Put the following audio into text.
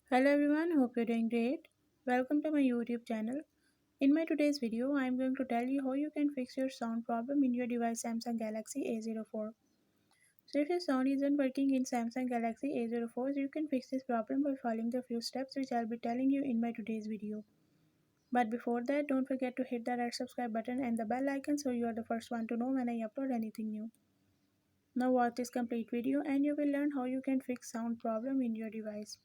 Hello everyone, hope you're doing great. Welcome to my YouTube channel. In my today's video, I am going to tell you how you can fix your sound problem in your device Samsung Galaxy A04. So if your sound isn't working in Samsung Galaxy A04, so you can fix this problem by following the few steps which I'll be telling you in my today's video. But before that, don't forget to hit the red subscribe button and the bell icon so you are the first one to know when I upload anything new. Now watch this complete video and you will learn how you can fix sound problem in your device.